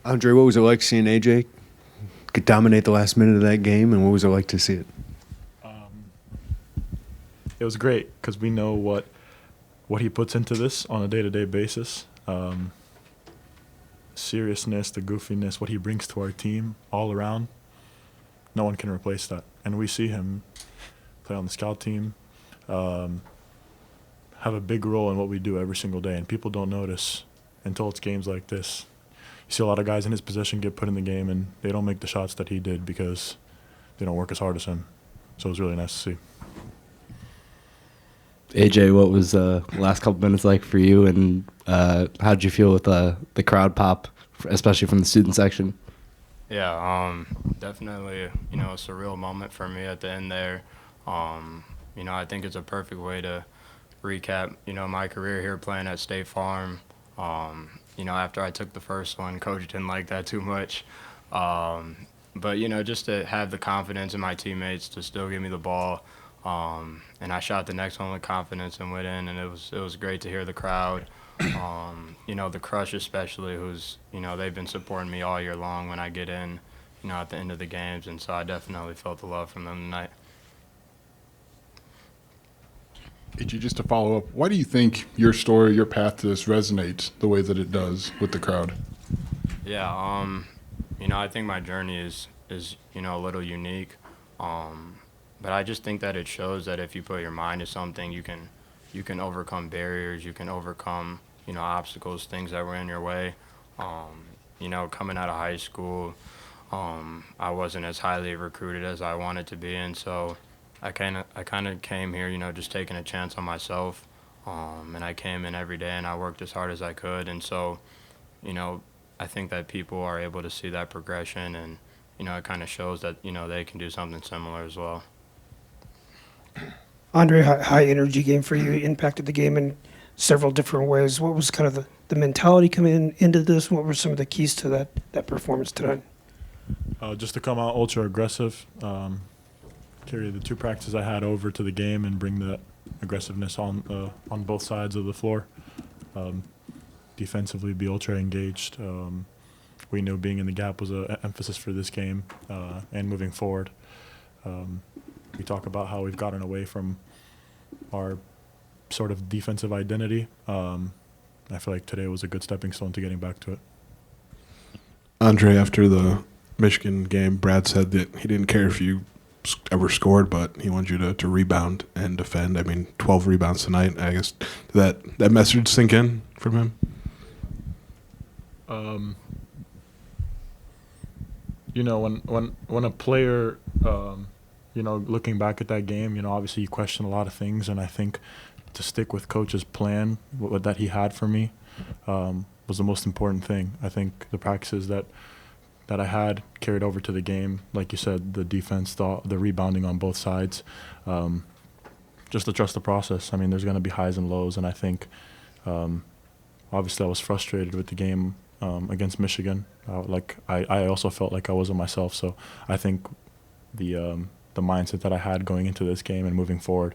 Andre, what was it like seeing AJ could dominate the last minute of that game, and what was it like to see it? It was great because we know what he puts into this on a day-to-day basis. Seriousness, the goofiness, what he brings to our team all around, no one can replace that. And we see him play on the scout team, have a big role in what we do every single day, and people don't notice until it's games like this. You see a lot of guys in his position get put in the game, and they don't make the shots that he did because they don't work as hard as him. So it was really nice to see. AJ, what was the last couple minutes like for you, and how did you feel with the crowd pop, especially from the student section? Yeah, definitely, a surreal moment for me at the end there. I think it's a perfect way to recap, my career here playing at State Farm. After I took the first one, coach didn't like that too much. But, just to have the confidence in my teammates to still give me the ball. And I shot the next one with confidence and went in, and it was great to hear the crowd. The Crush especially, who's, they've been supporting me all year long when I get in, at the end of the games. And so I definitely felt the love from them tonight. AJ, just to follow up, why do you think your story, your path to this resonates the way that it does with the crowd? Yeah, I think my journey is a little unique. But I just think that it shows that if you put your mind to something, you can overcome barriers, you can overcome, obstacles, things that were in your way. Coming out of high school, I wasn't as highly recruited as I wanted to be, and so I kind of came here, just taking a chance on myself. And I came in every day and I worked as hard as I could, and so, I think that people are able to see that progression, and it kind of shows that they can do something similar as well. Andre, high energy game for you, impacted the game in several different ways. What was kind of the mentality coming into this? What were some of the keys to that performance tonight? Just to come out ultra aggressive, carry the two practices I had over to the game and bring that aggressiveness on both sides of the floor. Defensively, be ultra engaged. We knew being in the gap was an emphasis for this game and moving forward. We talk about how we've gotten away from our sort of defensive identity. I feel like today was a good stepping stone to getting back to it. Andre, after the Michigan game, Brad said that he didn't care if you ever scored, but he wanted you to rebound and defend. 12 rebounds tonight. I guess did that message sink in from him? When a player looking back at that game, obviously you question a lot of things, and I think to stick with coach's plan that he had for me was the most important thing. I think the practices that I had carried over to the game, like you said, the defense, the rebounding on both sides, just to trust the process. There's going to be highs and lows, and I think obviously I was frustrated with the game against Michigan. I also felt like I wasn't myself, so I think the mindset that I had going into this game and moving forward,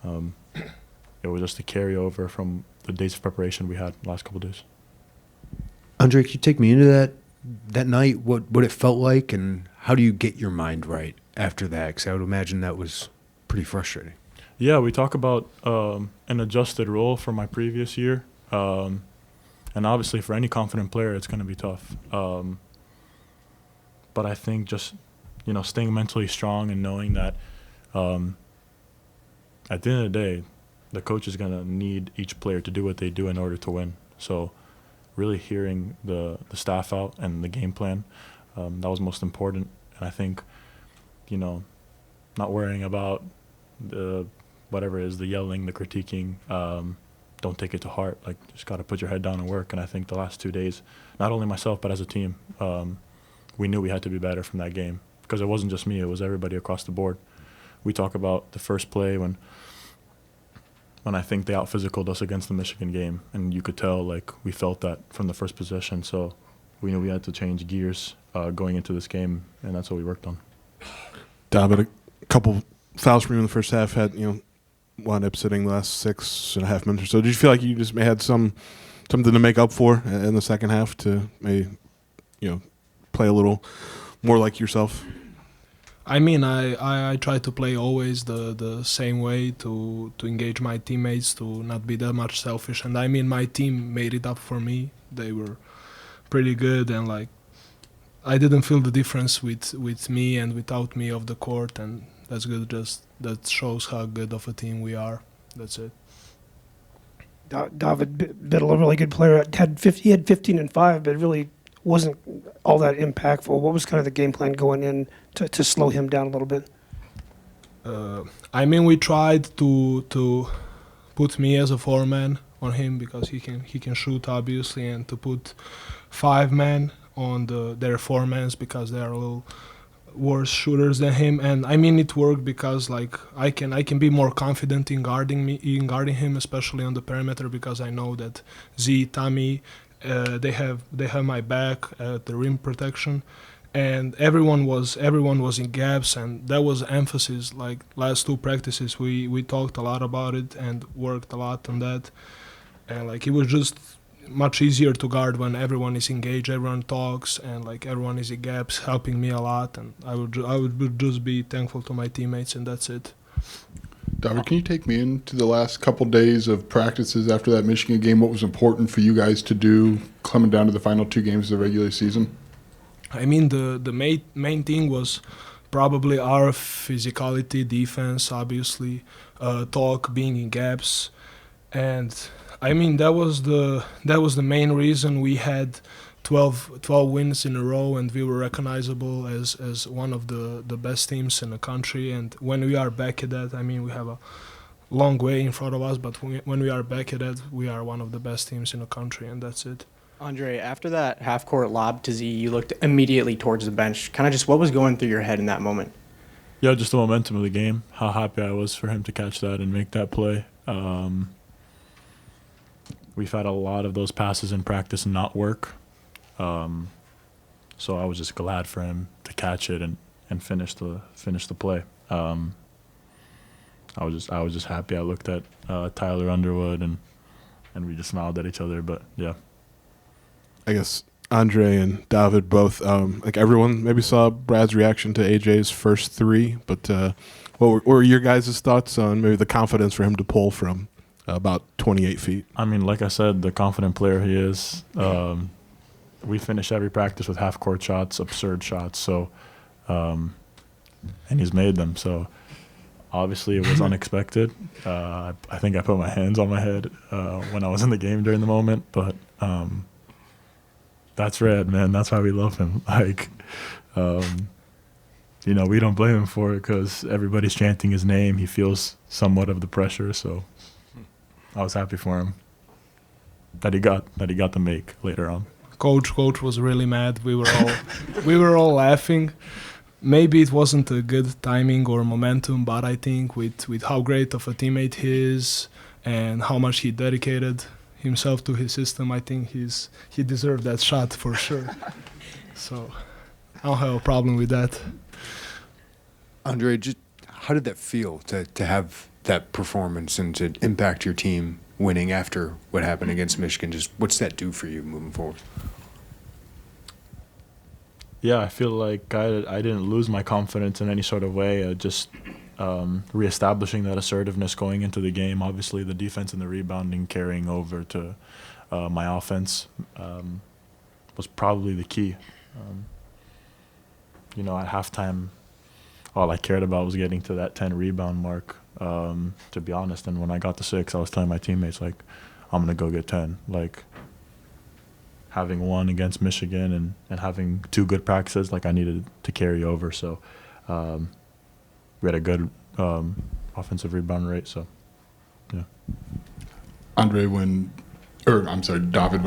it was just a carryover from the days of preparation we had the last couple of days. Andre, could you take me into that night, what it felt like, and how do you get your mind right after that? Because I would imagine that was pretty frustrating. Yeah, we talk about an adjusted role from my previous year, and obviously for any confident player, it's going to be tough. But I think just staying mentally strong and knowing that at the end of the day, the coach is going to need each player to do what they do in order to win. So really hearing the staff out and the game plan, that was most important. And I think, not worrying about the whatever it is, the yelling, the critiquing, don't take it to heart. Just got to put your head down and work. And I think the last 2 days, not only myself but as a team, we knew we had to be better from that game, because it wasn't just me, it was everybody across the board. We talk about the first play when I think they out-physicaled us against the Michigan game, and you could tell we felt that from the first possession. So we knew we had to change gears going into this game, and that's what we worked on. But a couple fouls from you in the first half had wound up sitting the last 6.5 minutes or so. Did you feel like you just had some something to make up for in the second half to maybe, play a little more like yourself? I mean, I try to play always the same way to engage my teammates, to not be that much selfish. And I mean, my team made it up for me. They were pretty good, and like I didn't feel the difference with me and without me off the court, and that's good. Just that shows how good of a team we are. That's it. David Biddle, a really good player, he had 15 and 5, but really wasn't all that impactful. What was kind of the game plan going in to slow him down a little bit? I mean, we tried to put me as a 4-man on him because he can shoot obviously, and to put 5-man on their 4-mans because they are a little worse shooters than him. And I mean, it worked because like I can be more confident in guarding him, especially on the perimeter, because I know that Z, Tommy, they have my back at the rim protection, and everyone was in gaps, and that was emphasis. Like last 2 practices, we talked a lot about it and worked a lot on that, and like it was just much easier to guard when everyone is engaged, everyone talks, and like everyone is in gaps, helping me a lot. And I would just be thankful to my teammates, and that's it. David, can you take me into the last couple days of practices after that Michigan game? What was important for you guys to do coming down to the final 2 games of the regular season? I mean, the main thing was probably our physicality, defense, obviously, talk, being in gaps, and I mean that was the main reason we had 12 wins in a row, and we were recognizable as one of the best teams in the country. And when we are back at that, I mean, we have a long way in front of us, but when we are back at that, we are one of the best teams in the country, and that's it. Andre, after that half-court lob to Z, you looked immediately towards the bench. Kind of just what was going through your head in that moment? Yeah, just the momentum of the game, how happy I was for him to catch that and make that play. We've had a lot of those passes in practice not work. So I was just glad for him to catch it and finish the play. I was just happy. I looked at Tyler Underwood and we just smiled at each other. But yeah, I guess Andre and David both, like everyone maybe saw Brad's reaction to AJ's first 3, but what were your guys' thoughts on maybe the confidence for him to pull from about 28 feet? I mean, like I said, the confident player he is. We finish every practice with half-court shots, absurd shots. So, and he's made them. So, obviously, it was unexpected. I think I put my hands on my head when I was in the game during the moment. But that's Red, man. That's why we love him. Like, we don't blame him for it because everybody's chanting his name. He feels somewhat of the pressure. So, I was happy for him that he got the make later on. Coach was really mad. We were all laughing. Maybe it wasn't a good timing or momentum, but I think with how great of a teammate he is and how much he dedicated himself to his system, I think he deserved that shot for sure. So I don't have a problem with that. Andre, just how did that feel to have that performance and to impact your team winning after what happened against Michigan? Just what's that do for you moving forward? Yeah, I feel like I didn't lose my confidence in any sort of way. Just reestablishing that assertiveness going into the game. Obviously, the defense and the rebounding carrying over to my offense was probably the key. At halftime, all I cared about was getting to that 10 rebound mark, to be honest. And when I got to 6, I was telling my teammates, like, I'm going to go get 10. Like, having won against Michigan and having 2 good practices, like I needed to carry over. So we had a good offensive rebound rate. So, yeah. David, when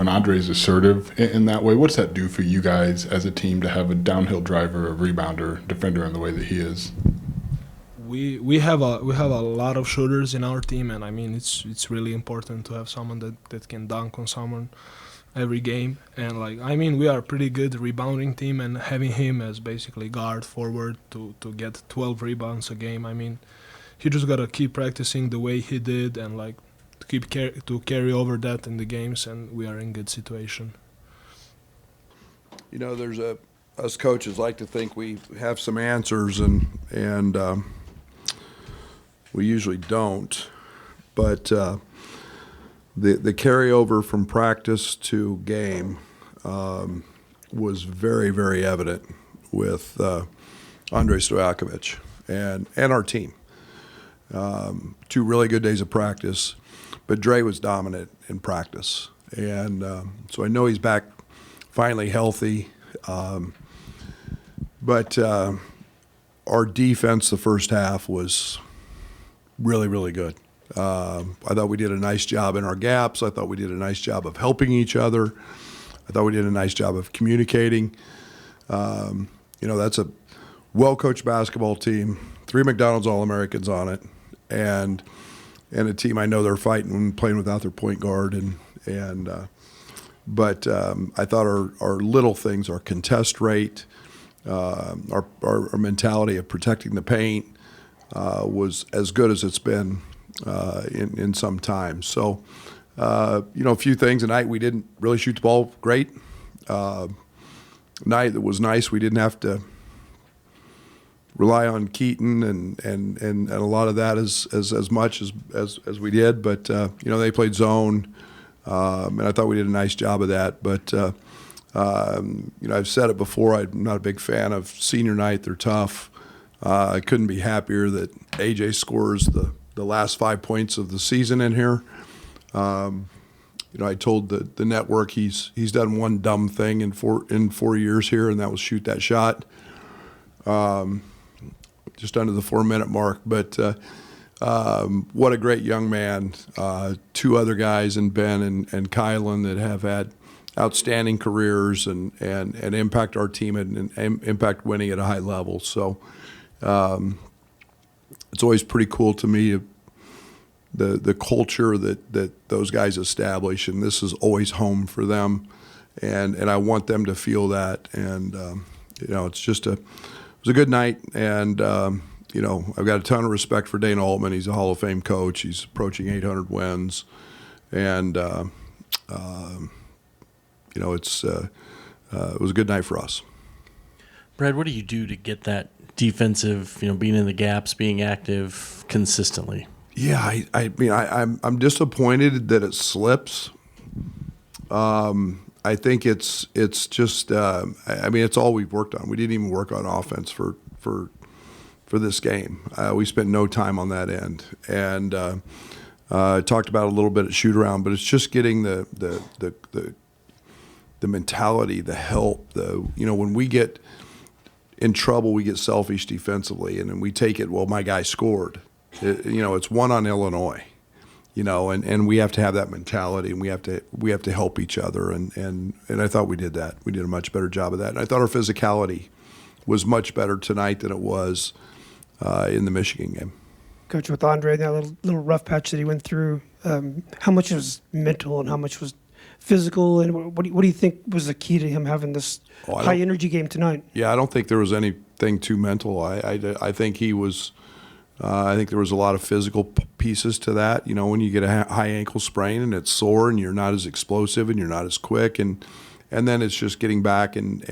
Andre is assertive in that way, what's that do for you guys as a team to have a downhill driver, a rebounder, defender in the way that he is? We have a lot of shooters in our team, and I mean it's really important to have someone that can dunk on someone every game. And like I mean we are a pretty good rebounding team, and having him as basically guard forward to get 12 rebounds a game, I mean he just gotta keep practicing the way he did and like to carry over that in the games, and we are in good situation. You know, us coaches like to think we have some answers, and we usually don't. But the carryover from practice to game was very, very evident with Andrej Stojakovic and our team. 2 really good days of practice, but Dre was dominant in practice. And so I know he's back finally healthy. But our defense the first half was really, really good. I thought we did a nice job in our gaps. I thought we did a nice job of helping each other. I thought we did a nice job of communicating. You know, that's a well-coached basketball team, 3 McDonald's All-Americans on it, and a team I know they're fighting when playing without their point guard. But I thought our little things, our contest rate, our mentality of protecting the paint was as good as it's been in some time. So, you know, a few things tonight. We didn't really shoot the ball great. Night that was nice. We didn't have to rely on Keaton and a lot of that as much as we did. But you know, they played zone, and I thought we did a nice job of that. But you know, I've said it before. I'm not a big fan of senior night. They're tough. I couldn't be happier that AJ scores the last 5 points of the season in here. You know, I told the network he's done one dumb thing in 4 years here, and that was shoot that shot. Just under the 4-minute mark. But what a great young man. 2 other guys in Ben and Kylan that have had outstanding careers and impact our team and impact winning at a high level. So it's always pretty cool to me the culture that those guys establish, and this is always home for them, and I want them to feel that. And you know, it was a good night, and you know, I've got a ton of respect for Dana Altman. He's a Hall of Fame coach. He's approaching 800 wins, and you know, it was a good night for us. Brad, what do you do to get that defensive, you know, being in the gaps, being active consistently? Yeah, I mean, I'm disappointed that it slips. I think it's just I mean, it's all we've worked on. We didn't even work on offense for this game. We spent no time on that end, and talked about it a little bit at shoot around, but it's just getting the mentality, the help. You know, when we get in trouble, we get selfish defensively, and then we take it. Well, my guy scored. You know, it's 1 on Illinois. You know, and we have to have that mentality, and we have to help each other, and I thought we did that. We did a much better job of that, and I thought our physicality was much better tonight than it was in the Michigan game. Coach, with Andre, that little rough patch that he went through, how much was mental and how much was physical, and what do you think was the key to him having this high energy game tonight? Yeah, I don't think there was anything too mental. I think he was. I think there was a lot of physical pieces to that. You know, when you get a high ankle sprain and it's sore and you're not as explosive and you're not as quick, and then it's just getting back and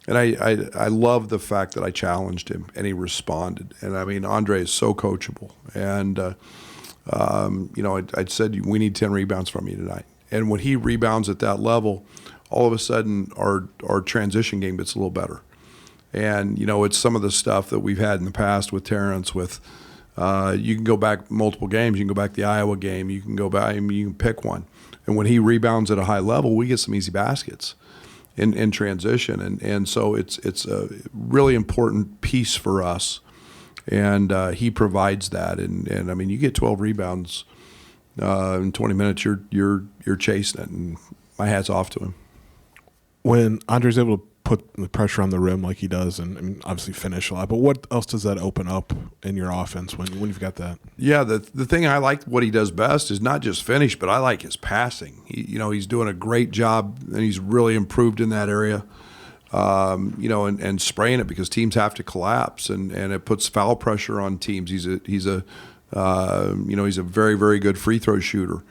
I love the fact that I challenged him and he responded. And I mean, Andre is so coachable, and you know, I said we need 10 rebounds from you tonight. And when he rebounds at that level, all of a sudden our transition game gets a little better. And, you know, it's some of the stuff that we've had in the past with Terrence with you can go back multiple games. You can go back the Iowa game. You can go back, you can pick one. And when he rebounds at a high level, we get some easy baskets in transition. And so it's a really important piece for us. And he provides that. And I mean, you get 12 rebounds in 20 minutes, you're chasing it. And my hat's off to him. When Andre's able to put the pressure on the rim like he does, and obviously finish a lot, but what else does that open up in your offense when you've got that? Yeah, the thing I like what he does best is not just finish, but I like his passing. He's doing a great job, and he's really improved in that area. You know, and spraying it because teams have to collapse, and it puts foul pressure on teams. He's a He's a very, very good free throw shooter.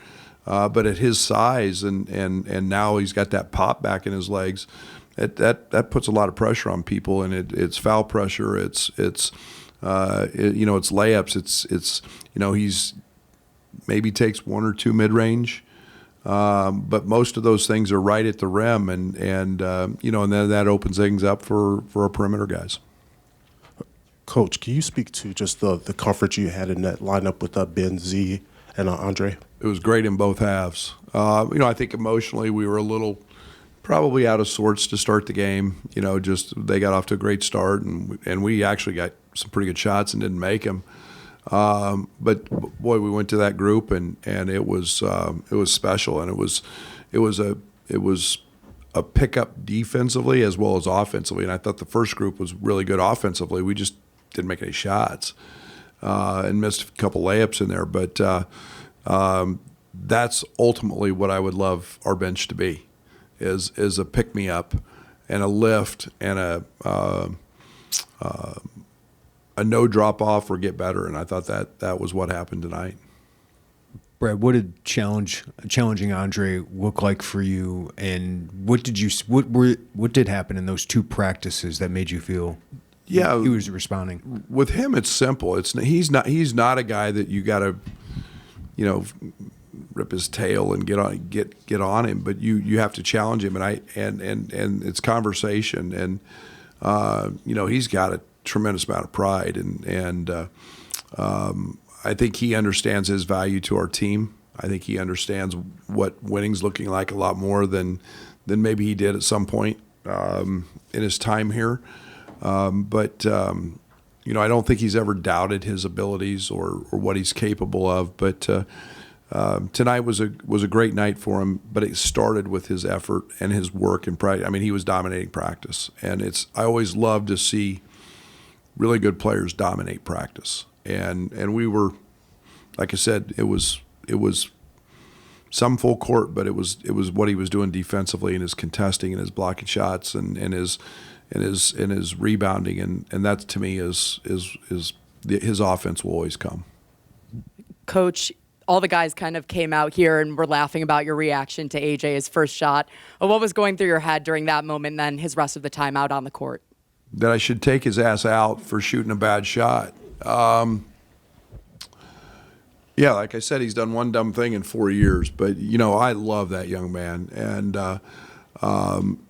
But at his size and now he's got that pop back in his legs, that puts a lot of pressure on people, and it's foul pressure. It's layups. It's he's maybe takes one or two mid range. But most of those things are right at the rim, and then that opens things up for our perimeter guys. Coach, can you speak to just the comfort you had in that lineup with Ben, Z, and Andre? It was great in both halves. I think emotionally we were a little probably out of sorts to start the game. Just they got off to a great start, and we actually got some pretty good shots and didn't make them. But boy, we went to that group and it was special, and it was a pickup defensively as well as offensively. And I thought the first group was really good offensively. We just didn't make any shots and missed a couple layups in there. But that's ultimately what I would love our bench to be, is a pick me up and a lift and a no drop off or get better, and I thought that was what happened tonight. Brad, what did challenging Andre look like for you, and what did happen in those two practices that made you feel he was responding? With him, it's simple. He's not a guy that you got to rip his tail and get on him, but you have to challenge him, and it's conversation, and he's got a tremendous amount of pride, and I think he understands his value to our team. I think he understands what winning's looking like a lot more than maybe he did at some point in his time here. But I don't think he's ever doubted his abilities or what he's capable of. But tonight was a great night for him. But it started with his effort and his work and practice. I mean, he was dominating practice, and I always love to see really good players dominate practice. And we were, like I said, it was some full court, but it was what he was doing defensively and his contesting and his blocking shots and his rebounding, and that to me is his offense will always come. Coach, all the guys kind of came out here and were laughing about your reaction to AJ's first shot. What was going through your head during that moment, and then his rest of the time out on the court? That I should take his ass out for shooting a bad shot. Yeah, like I said, he's done one dumb thing in 4 years, but I love that young man, and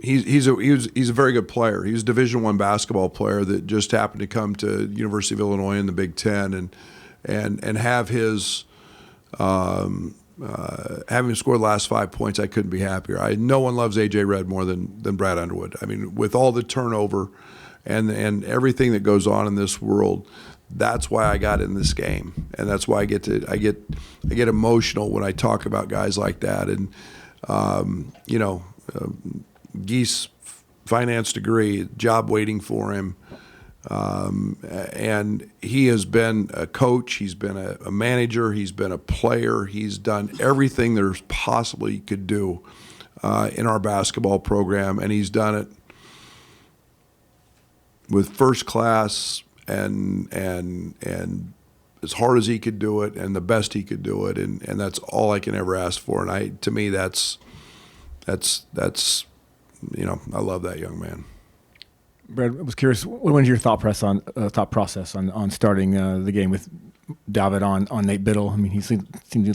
he's a very good player. He's a Division I basketball player that just happened to come to University of Illinois in the Big Ten, and have his having him score the last 5 points. I couldn't be happier. No one loves AJ Redd more than Brad Underwood. I mean, with all the turnover and everything that goes on in this world, that's why I got in this game, and that's why I get emotional when I talk about guys like that. And Geese finance degree, job waiting for him, and he has been a coach, he's been a manager, he's been a player, he's done everything there's possibly could do in our basketball program, and he's done it with first class and as hard as he could do it and the best he could do it, and that's all I can ever ask for. And to me that's I love that young man. Brad, I was curious, what was your thought process on starting the game with David on Nate Biddle? I mean, he seemed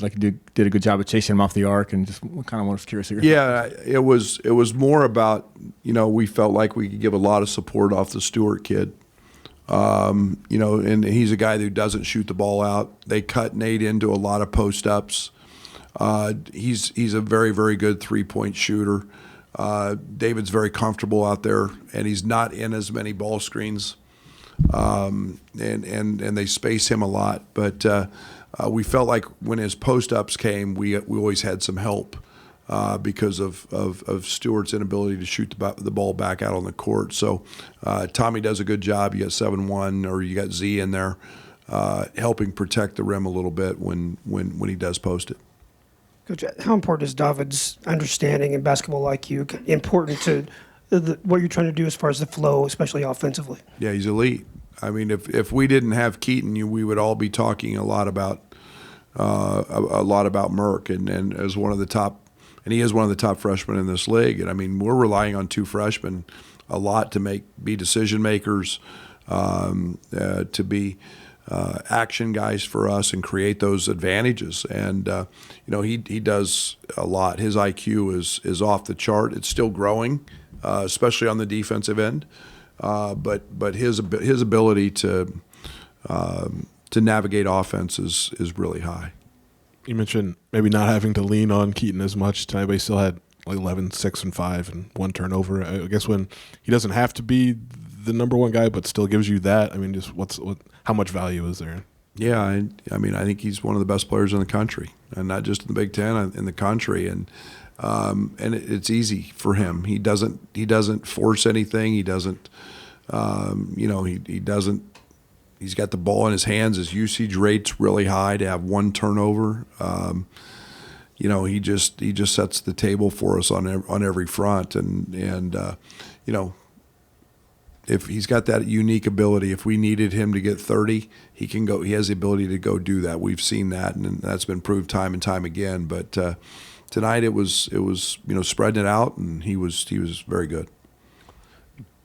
like he did a good job of chasing him off the arc, and just kind of was curious. Yeah, it was more about we felt like we could give a lot of support off the Stewart kid. And he's a guy who doesn't shoot the ball out. They cut Nate into a lot of post ups. He's a very, very good 3-point shooter. David's very comfortable out there, and he's not in as many ball screens. And they space him a lot. But we felt like when his post ups came, we always had some help because of Stewart's inability to shoot the ball back out on the court. So Tommy does a good job. You got 7-1, or you got Z in there helping protect the rim a little bit when he does post it. Coach, how important is David's understanding and basketball IQ important to what you're trying to do as far as the flow, especially offensively? Yeah, he's elite. I mean, if we didn't have Keaton, we would all be talking a lot about Mirk, and as one of the top, and he is one of the top freshmen in this league. And I mean, we're relying on 2 freshmen a lot to be decision makers, to be action guys for us and create those advantages. And he does a lot. His IQ is off the chart. It's still growing, especially on the defensive end. But his ability to navigate offense is really high. You mentioned maybe not having to lean on Keaton as much tonight, but he still had like 11, 6, and 5, and 1 turnover. I guess when he doesn't have to be the number 1 guy, but still gives you that. I mean, just how much value is there? Yeah, I mean, I think he's one of the best players in the country, and not just in the Big Ten, in the country. And it's easy for him. He doesn't force anything. He doesn't, he doesn't. He's got the ball in his hands. His usage rate's really high to have 1 turnover. He just sets the table for us on every front, and if he's got that unique ability, if we needed him to get 30, he can go. He has the ability to go do that. We've seen that, and that's been proved time and time again. But tonight it was spreading it out, and he was very good.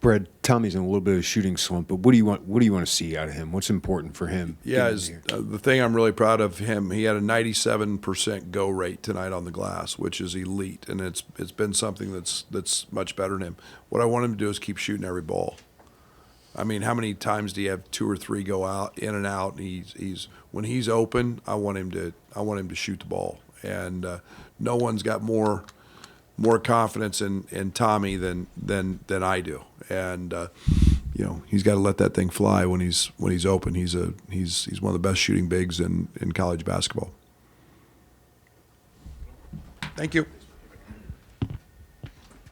Brad, Tommy's in a little bit of a shooting slump, but what do you want to see out of him? What's important for him? Yeah, the thing I'm really proud of him, he had a 97% go rate tonight on the glass, which is elite, and it's been something that's much better than him. What I want him to do is keep shooting every ball. I mean, how many times do you have 2 or 3 go out, in and out? And he's when he's open, I want him to shoot the ball, and no one's got more confidence in Tommy than I do. And he's got to let that thing fly when he's open. He's one of the best shooting bigs in college basketball. Thank you.